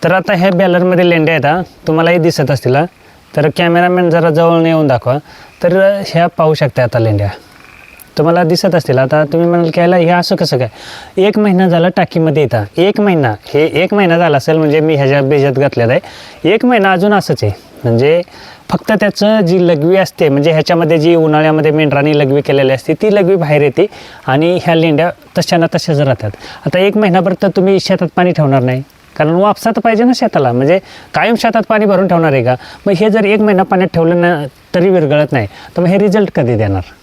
तर आता ह्या बॅलरमध्ये लेंड्या आहेत हा, तुम्हालाही दिसत असतील हा. तर कॅमेरामॅन जरा जवळ येऊन दाखवा. तर ह्या पाहू शकता आता लेंड्या तुम्हाला दिसत असतील. आता तुम्ही म्हणाल की याला हे असं कसं काय, 1 महिना झाला टाकीमध्ये येतं. 1 महिना, हे 1 महिना झाला असेल म्हणजे मी ह्याच्या बेजात घातलेलं आहे. 1 महिना अजून असंच आहे. म्हणजे फक्त त्याचं जी लघवी असते, म्हणजे ह्याच्यामध्ये जी उन्हाळ्यामध्ये मेंढरांनी लघवी केलेली असते ती लघवी बाहेर येते आणि ह्या लेंड्या तशाना तशाच राहतात. आता 1 महिनाभर तर तुम्ही शेतात पाणी ठेवणार नाही, कारण वापसा तर पाहिजे ना शेताला. म्हणजे कायम शेतात पाणी भरून ठेवणार आहे का? मग हे जर 1 महिना पाण्यात ठेवलं ना तरी विरघळत नाही, तर मग हे रिझल्ट कधी देणार?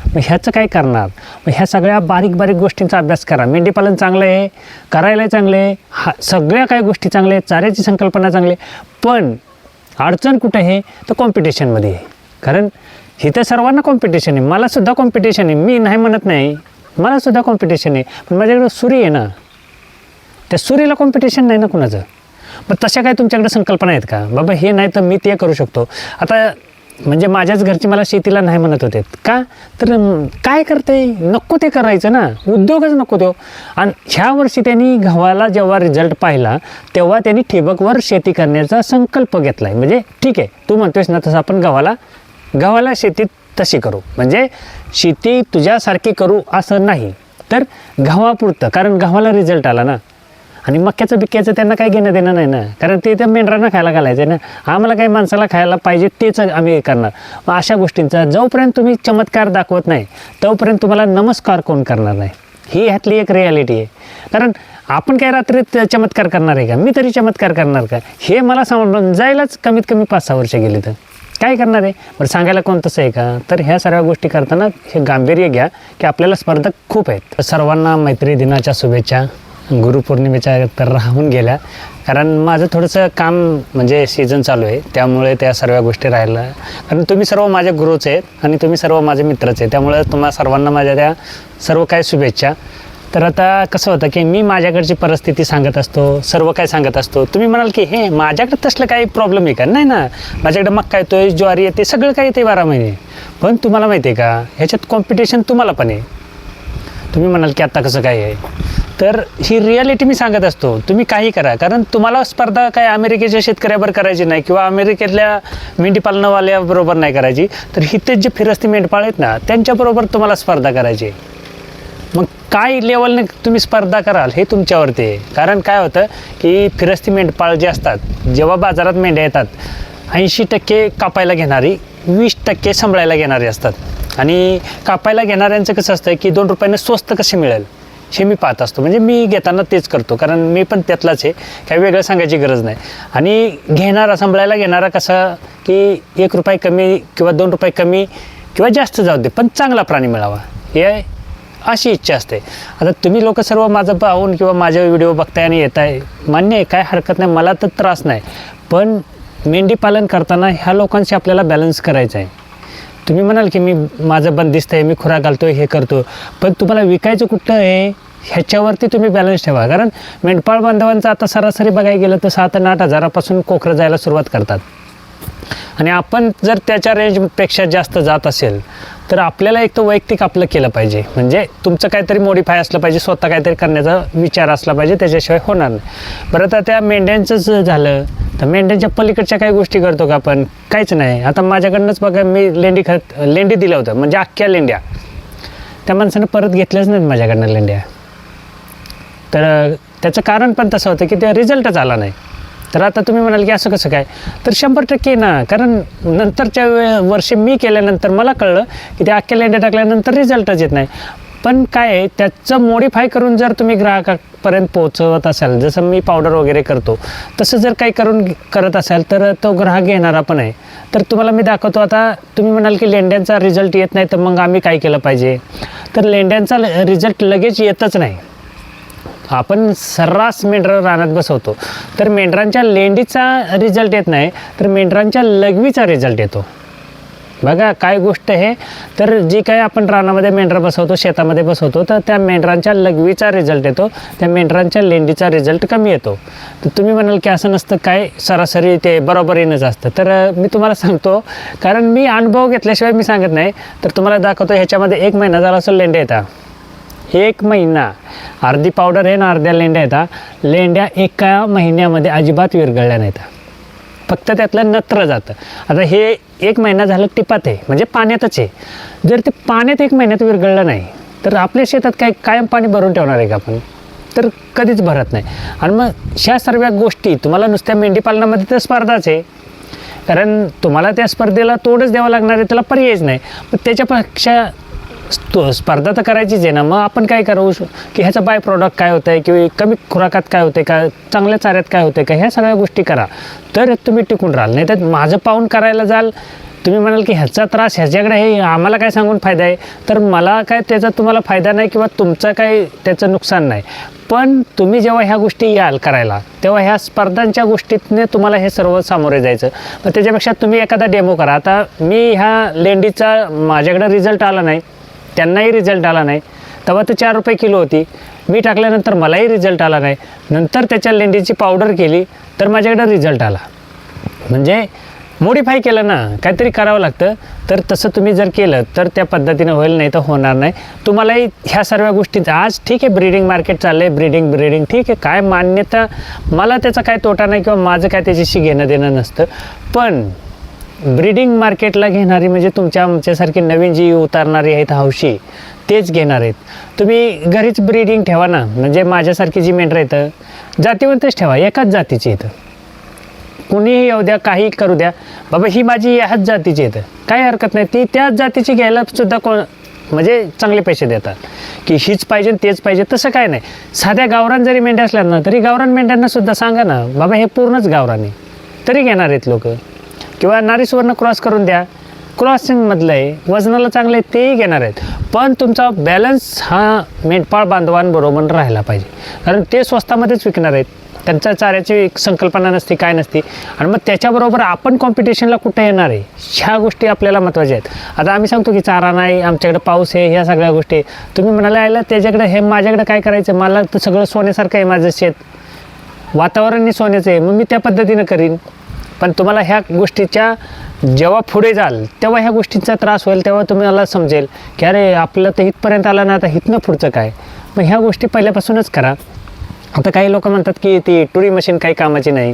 मग ह्याचं काय करणार? मग ह्या सगळ्या बारीक बारीक गोष्टींचा अभ्यास करा. मेंढीपालन चांगलं आहे, करायला चांगलं आहे, सगळ्या काही गोष्टी चांगल्या आहेत, चाऱ्याची संकल्पना चांगली आहे. पण अडचण कुठं आहे तर कॉम्पिटिशनमध्ये आहे. कारण इथं सर्वांना कॉम्पिटिशन आहे, मलासुद्धा कॉम्पिटिशन आहे. मी नाही म्हणत नाही, मलासुद्धा कॉम्पिटिशन आहे. पण माझ्याकडं सुरी आहे ना, त्या सुरीला कॉम्पिटिशन नाही ना कुणाचं. पण तशा काय तुमच्याकडे संकल्पना आहेत का बाबा हे नाही तर मी ते करू शकतो? आता म्हणजे माझ्याच घरची मला शेतीला नाही म्हणत होते का, तर काय करते, नको ते करायचं ना, उद्योगच नको तो. आणि ह्या वर्षी त्यांनी गव्हाला जेव्हा रिझल्ट पाहिला तेव्हा त्यांनी ठिबकवर शेती करण्याचा संकल्प घेतला आहे. म्हणजे ठीक आहे, तू म्हणतोयस ना तसं आपण गव्हाला शेती तशी करू, म्हणजे शेती तुझ्यासारखी करू असं नाही, तर गव्हापुरतं. कारण गव्हाला रिझल्ट आला ना, आणि मक्याचं बिक्याचं त्यांना काही घेणं देणं नाही ना, कारण ते तर मेंढरांना खायला घालायचं आहे ना. आम्हाला काही माणसाला खायला पाहिजे तेच आम्ही करणार. मग अशा गोष्टींचा जोपर्यंत तुम्ही चमत्कार दाखवत नाही तोपर्यंत तुम्हाला नमस्कार कोण करणार नाही. ही ह्यातली एक रियालिटी आहे. कारण आपण काय रात्रीत चमत्कार करणार आहे का? मी तरी चमत्कार करणार का? हे मला समजायलाच कमीत कमी 5-6 वर्ष गेली. तर काय करणार आहे बरं, सांगायला कोण तसं आहे का? तर ह्या सर्व गोष्टी करताना हे गांभीर्य घ्या की आपल्याला स्पर्धक खूप आहेत. सर्वांना मैत्री दिनाच्या शुभेच्छा. गुरुपौर्णिमेच्या तर राहून गेल्या, कारण माझं थोडंसं काम म्हणजे सीझन चालू आहे, त्यामुळे त्या सर्व गोष्टी राहिल्या. कारण तुम्ही सर्व माझे गुरुच आहेत आणि तुम्ही सर्व माझे मित्रच आहेत, त्यामुळे तुम्हाला सर्वांना माझ्या त्या सर्व काय शुभेच्छा. तर आता कसं होतं की मी माझ्याकडची परिस्थिती सांगत असतो, सर्व काय सांगत असतो. तुम्ही म्हणाल की हे माझ्याकडे तसलं काही प्रॉब्लेम आहे का? नाही ना, माझ्याकडे मक्का येतोय, ज्वारी येते, सगळं काही येते 12 महिने. पण तुम्हाला माहिती आहे का, ह्याच्यात कॉम्पिटिशन तुम्हाला पण आहे. तुम्ही म्हणाल की आता कसं काय आहे, तर ही रियालिटी मी सांगत असतो. तुम्ही काही करा, कारण तुम्हाला स्पर्धा काय अमेरिकेच्या शेतकऱ्याबरोबर करायची नाही किंवा अमेरिकेतल्या मेंढीपालनवाल्याबरोबर नाही करायची, तर इथेच जे फिरस्ती मेंढपाळ आहेत ना त्यांच्याबरोबर तुम्हाला स्पर्धा करायची. मग काय लेवलने तुम्ही स्पर्धा कराल हे तुमच्यावरती आहे. कारण काय होतं की फिरस्ती मेंढपाळ जे असतात, जेव्हा बाजारात मेंढ्या येतात 80% कापायला घेणारी, 20% सांभाळायला घेणारे असतात. आणि कापायला घेणाऱ्यांचं कसं असतं की 2 रुपयानं स्वस्त कसे मिळेल हे मी पाहत असतो. म्हणजे मी घेताना तेच करतो, कारण मी पण त्यातलाच आहे, काही वेगळं सांगायची गरज नाही. आणि घेणारा, सांभाळायला घेणारा कसा की 1 रुपये कमी किंवा 2 रुपये कमी किंवा जास्त जाऊ दे, पण चांगला प्राणी मिळावा, हे अशी इच्छा असते. आता तुम्ही लोक सर्व माझं पाहून किंवा माझे व्हिडिओ बघताय आणि येत आहे, मान्य आहे, काय हरकत नाही, मला तर त्रास नाही. पण मेंढी पालन करताना ह्या लोकांशी आपल्याला बॅलन्स करायचं आहे. तुम्ही म्हणाल की मी माझं बंदिस्त आहे, मी खुराक घालतोय, हे करतो, पण तुम्हाला विकायचं कुठं आहे ह्याच्यावरती तुम्ही बॅलन्स ठेवा. कारण मेंढपाळ बांधवांचं आता सरासरी बघायला गेलं तर 7 आणि 8 हजारापासून कोकरं जायला सुरुवात करतात. आणि आपण जर त्याच्या रेंजपेक्षा जास्त जात असेल तर आपल्याला एक तर वैयक्तिक आपलं केलं पाहिजे. म्हणजे तुमचं काहीतरी मॉडिफाय असलं पाहिजे, स्वतः काहीतरी करण्याचा विचार असला पाहिजे, त्याच्याशिवाय होणार नाही. बरं, आता त्या मेंढ्यांचंच झालं तर मेंढ्यांच्या पलीकडच्या काही गोष्टी करतो का आपण? काहीच नाही. आता माझ्याकडनंच बघा, मी लेंडी दिलं होतं, म्हणजे अख्ख्या लेंड्या त्या माणसानं परत घेतल्याच नाहीत माझ्याकडनं लेंड्या. तर त्याचं कारण पण तसं होतं की ते रिझल्टच आला नाही. तर आता तुम्ही म्हणाल की असं कसं काय, तर 100% ना, कारण नंतरच्या वर्षी मी केल्यानंतर मला कळलं की त्या अख्ख्या लेंड्या टाकल्यानंतर रिझल्टच येत नाही. पण काय आहे, त्याचं मॉडिफाय करून जर तुम्ही ग्राहकापर्यंत पोहोचवत असाल, जसं मी पावडर वगैरे करतो तसं जर काही करत असाल तर तो ग्राहक घेणारा पण आहे. तर तुम्हाला मी दाखवतो. आता तुम्ही म्हणाल की लेंड्यांचा रिझल्ट येत नाही, तर मग आम्ही काय केलं पाहिजे? तर लेंड्यांचा रिझल्ट लगेच येतच नाही. आपण सर्रास मेंढरं रानात बसवतो, तर मेंढरांच्या लेंडीचा रिझल्ट येत नाही, तर मेंढरांच्या लघवीचा रिझल्ट येतो. बघा काय गोष्ट आहे. तर जी काय आपण रानामध्ये मेंढरं बसवतो, शेतामध्ये बसवतो, तर त्या मेंढरांच्या लघवीचा रिझल्ट येतो, त्या मेंढरांच्या लेंडीचा रिझल्ट कमी येतो. तर तुम्ही म्हणाल की असं नसतं काय, सरासरी ते बरोबरीनंच असतं. तर मी तुम्हाला सांगतो, कारण मी अनुभव घेतल्याशिवाय मी सांगत नाही. तर तुम्हाला दाखवतो, ह्याच्यामध्ये 1 महिना झाला असेल लेंड्या येतात. 1 महिना अर्धी पावडर आहे ना, अर्ध्या लेंड्या येतात. लेंड्या एका महिन्यामध्ये अजिबात विरघळल्या नाहीत, फक्त त्यातलं नत्र जातं. आता हे 1 महिना झालं टिपात आहे, म्हणजे पाण्यातच आहे. जर ते पाण्यात 1 महिन्यात विरघळलं नाही तर आपल्या शेतात काय कायम पाणी भरून ठेवणार आहे का आपण? तर कधीच भरत नाही. आणि मग ह्या सर्व गोष्टी तुम्हाला नुसत्या मेंढीपालनामध्ये तर स्पर्धाच आहे, कारण तुम्हाला त्या स्पर्धेला तोडच द्यावं लागणार आहे, त्याला पर्यायच नाही. पण त्याच्यापेक्षा स्पर्धा तर करायचीच आहे ना. मग आपण काय करू की ह्याचं बाय प्रॉडक्ट काय होतं आहे, किंवा कमी खुराकात काय होते का, चांगल्या चाऱ्यात काय होते का, ह्या सगळ्या गोष्टी करा तर तुम्ही टिकून राहाल. नाही तर माझं पाहून करायला जाल, तुम्ही म्हणाल की ह्याचा त्रास ह्याच्याकडे हे आम्हाला काय सांगून फायदा आहे, तर मला काय त्याचा तुम्हाला फायदा नाही किंवा तुमचं काय त्याचं नुकसान नाही. पण तुम्ही जेव्हा ह्या गोष्टी याल करायला, तेव्हा ह्या स्पर्धांच्या गोष्टीतने तुम्हाला हे सर्व सामोरे जायचं. पण त्याच्यापेक्षा तुम्ही एखादा डेमो करा. आता मी ह्या लेंडीचा माझ्याकडे रिझल्ट आला नाही, त्यांनाही रिझल्ट आला नाही. तेव्हा तर 4 रुपये किलो होती, मी टाकल्यानंतर मलाही रिझल्ट आला नाही. नंतर त्याच्या लेंडीची पावडर केली तर माझ्याकडे रिझल्ट आला. म्हणजे मॉडिफाय केलं ना, काहीतरी करावं लागतं. तर तसं तुम्ही जर केलं तर त्या पद्धतीनं होईल, नाही तर होणार नाही. तुम्हालाही ह्या सर्व गोष्टींचा आज ठीक आहे, ब्रीडिंग मार्केट चाललं आहे, ब्रीडिंग ठीक आहे, काय मान्यता, मला त्याचा काय तोटा नाही किंवा माझं काय त्याच्याशी घेणं देणं नसतं. पण ब्रीडिंग मार्केटला घेणारी म्हणजे आमच्यासारखी नवीन जी उतारणारी आहेत हौशी, तेच घेणार आहेत. तुम्ही घरीच ब्रीडिंग ठेवा ना, म्हणजे माझ्यासारखी जी मेंढरं येतं जातीवंतच ठेवा, एकाच जातीची येतं. कुणीही येऊ द्या, काही करू द्या, बाबा ही माझी ह्याच जातीची येतं, काही हरकत नाही. ती त्याच जातीची घ्यायला सुद्धा म्हणजे चांगले पैसे देतात की हीच पाहिजे तेच पाहिजे, तसं काय नाही. साध्या गावरान जरी मेंढ्या असल्या ना, तरी गावरान मेंढ्यांना सुद्धा सांगा ना, बाबा हे पूर्णच गावरान आहे, तरी घेणार आहेत लोक. किंवा नारी सुवर्ण क्रॉस करून द्या, क्रॉसिंगमधलं आहे, वजनाला चांगलं आहे, तेही घेणार आहेत. पण तुमचा बॅलन्स हा मेंढपाळ बांधवांबरोबर राहायला पाहिजे, कारण ते स्वस्तामध्येच विकणार आहेत. त्यांच्या चाऱ्याची एक संकल्पना नसते, काय नसते. आणि मग त्याच्याबरोबर आपण कॉम्पिटिशनला कुठे येणार आहे, ह्या गोष्टी आपल्याला महत्त्वाच्या आहेत. आता आम्ही सांगतो की चारा नाही, आमच्याकडे पाऊस आहे, ह्या सगळ्या गोष्टी. तुम्ही म्हणाला यायला त्याच्याकडे हे माझ्याकडे काय करायचं, मला तर सगळं सोन्यासारखं आहे, माझं शेत वातावरणही सोन्याचं आहे, मग मी त्या पद्धतीनं करीन. पण तुम्हाला ह्या गोष्टीच्या जेव्हा पुढे जाल तेव्हा ह्या गोष्टींचा त्रास होईल, तेव्हा तुम्हाला समजेल की अरे आपलं तर इथपर्यंत आलं ना, आता इथनं पुढचं काय. मग ह्या गोष्टी पहिल्यापासूनच करा. आता काही लोक म्हणतात की ती टुरी मशीन काही कामाची नाही,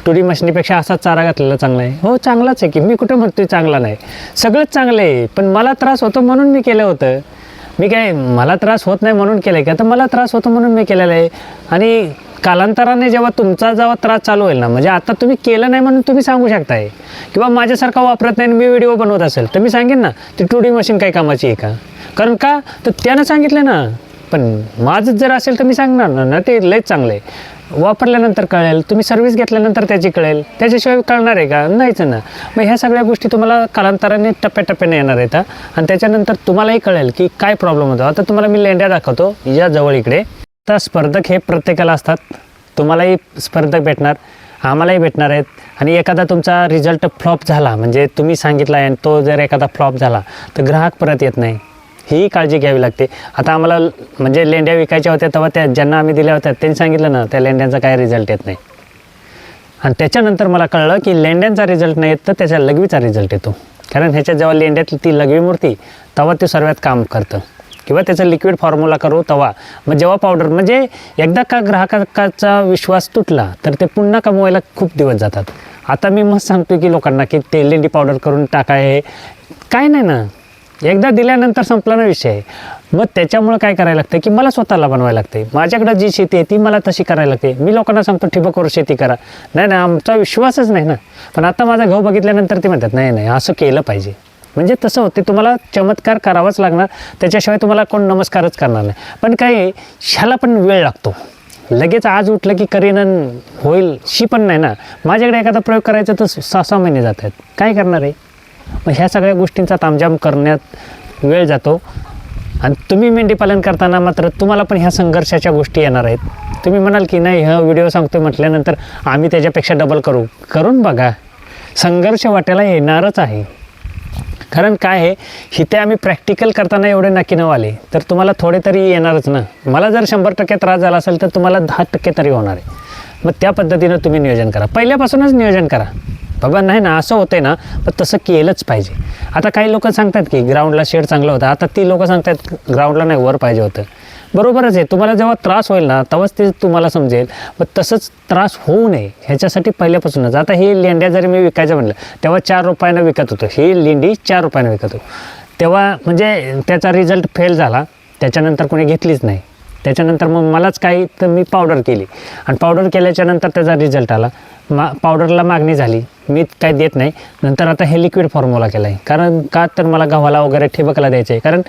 टुरी मशीनीपेक्षा असाच चारा घातलेला चांगला आहे. हो चांगलाच आहे की, मी कुठं म्हणतोय चांगला नाही, सगळंच चांगलं आहे. पण मला त्रास होतो म्हणून मी केलं होतं. मी काय मला त्रास होत नाही म्हणून केलं आहे का, तर मला त्रास होतो म्हणून मी केलेलं आहे. आणि कालांतराने जेव्हा जेव्हा त्रास चालू होईल ना, म्हणजे आता तुम्ही केलं नाही म्हणून तुम्ही सांगू शकताय, किंवा माझ्यासारखा वापरत नाही मी व्हिडिओ बनवत असेल तर मी सांगेन ना ती टुडी मशीन काही कामाची आहे का. कारण का तर त्यानं सांगितलं ना. पण माझंच जर असेल तर मी सांगणार ना ते लयच चांगलं आहे, वापरल्यानंतर कळेल, तुम्ही सर्व्हिस घेतल्यानंतर त्याची कळेल, त्याच्याशिवाय कळणार आहे का, नाहीच ना. मग ह्या सगळ्या गोष्टी तुम्हाला कालांतराने टप्प्याटप्प्याने येणार आहेत. आणि त्याच्यानंतर तुम्हालाही कळेल की काय प्रॉब्लेम होतो. आता तुम्हाला मी लेंड्या दाखवतो या जवळ इकडे. आता स्पर्धक हे प्रत्येकाला असतात, तुम्हालाही स्पर्धक भेटणार, आम्हालाही भेटणार आहेत. आणि एखादा तुमचा रिझल्ट फ्लॉप झाला, म्हणजे तुम्ही सांगितला आहे आणि तो जर एखादा फ्लॉप झाला तर ग्राहक परत येत नाही, ही काळजी घ्यावी लागते. आता आम्हाला म्हणजे लेंड्या विकायच्या होत्या तेव्हा त्या ज्यांना आम्ही दिल्या होत्या त्यांनी सांगितलं ना त्या लेंड्यांचा काय रिझल्ट येत नाही. आणि त्याच्यानंतर मला कळलं की लेंड्यांचा रिझल्ट नाही येत तर त्याच्या लघवीचा रिझल्ट येतो. कारण ह्याच्यात जेव्हा लेंड्यातली ती लघवी मूर्ती तेव्हा ते सर्वात काम करतं, किंवा त्याचं लिक्विड फॉर्म्युला करू तेव्हा. मग जेव्हा पावडर म्हणजे एकदा का ग्राहकाचा विश्वास तुटला तर ते पुन्हा कमवायला खूप दिवस जातात. आता मी मस्त सांगतो की लोकांना की ते लेंडी पावडर करून टाकाय, काय नाही ना, एकदा दिल्यानंतर संपला ना विषय. मग त्याच्यामुळं काय करायला लागतं की मला स्वतःला बनवायला लागते. माझ्याकडं जी शेती आहे ती मला तशी करायला लागते. मी लोकांना सांगतो ठिबकवर शेती करा, नाही ना आमचा विश्वासच नाही ना. पण आता माझा गहू बघितल्यानंतर ते म्हणतात नाही नाही असं केलं पाहिजे. म्हणजे तसं होते, तुम्हाला चमत्कार करावाच लागणार, त्याच्याशिवाय तुम्हाला कोण नमस्कारच करणार नाही. पण काय ह्याला पण वेळ लागतो, लगेच आज उठलं की करीन होईल शी पण नाही ना. माझ्याकडे एखादा प्रयोग करायचा तर 6-6 महिने जात आहेत, काय करणार आहे. मग ह्या सगळ्या गोष्टींचा तामझाम करण्यात वेळ जातो. आणि तुम्ही मेंढीपालन करताना मात्र तुम्हाला पण ह्या संघर्षाच्या गोष्टी येणार आहेत. तुम्ही म्हणाल की नाही हा व्हिडिओ सांगतो म्हटल्यानंतर आम्ही त्याच्यापेक्षा डबल करून बघा, संघर्ष वाटायला येणारच आहे. कारण काय आहे, इथे आम्ही प्रॅक्टिकल करताना एवढे नक्की नवाले तर तुम्हाला थोडे तरी येणारच ना. मला जर 100% त्रास झाला असेल तर तुम्हाला 10% तरी होणार आहे. मग त्या पद्धतीनं तुम्ही नियोजन करा, पहिल्यापासूनच नियोजन करा. बाबा नाही ना असं होतंय ना, पण तसं केलंच पाहिजे. आता काही लोक सांगतात की ग्राउंडला शेड चांगलं होतं, आता ती लोक सांगतात ग्राउंडला नाही वर पाहिजे होतं. बरोबरच आहे, तुम्हाला जेव्हा त्रास होईल ना तेव्हाच ते तुम्हाला समजेल. पण तसंच त्रास होऊ नये ह्याच्यासाठी पहिल्यापासूनच. आता हे लेंड्या जरी मी विकायचं म्हटलं तेव्हा 4 रुपयानं विकत होतं, ही लेंडी 4 रुपयानं विकत होतो तेव्हा. म्हणजे त्याचा रिझल्ट फेल झाला, त्याच्यानंतर कोणी घेतलीच नाही. त्याच्यानंतर मग मलाच काही तर मी पावडर केली आणि पावडर केल्याच्यानंतर त्याचा रिझल्ट आला. पावडरला मागणी झाली, मी काही देत नाही. नंतर आता हे लिक्विड फॉर्म्युला केला आहे. कारण का तर मला गव्हाला वगैरे ठिबकला द्यायचं आहे. कारण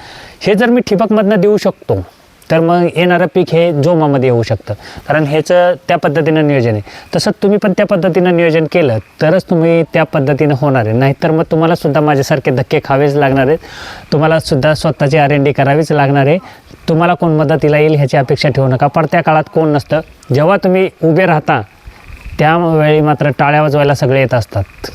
हे जर मी ठिबकमधनं देऊ शकतो तर मग येणारं पीक हे जोमामध्ये येऊ शकतं. कारण ह्याचं त्या पद्धतीनं नियोजन आहे. तसंच तुम्ही पण त्या पद्धतीनं नियोजन केलं तरच तुम्ही त्या पद्धतीनं होणार आहे. नाहीतर मग तुम्हालासुद्धा माझ्यासारखे धक्के खावेच लागणार आहेत. तुम्हालासुद्धा स्वतःची R&D करावीच लागणार आहे. तुम्हाला कोण मदतीला येईल ह्याची अपेक्षा ठेवू नका. पडत्या काळात कोण नसतं. जेव्हा तुम्ही उभे राहता त्यावेळी मात्र टाळ्या वाजवायला सगळे येत असतात.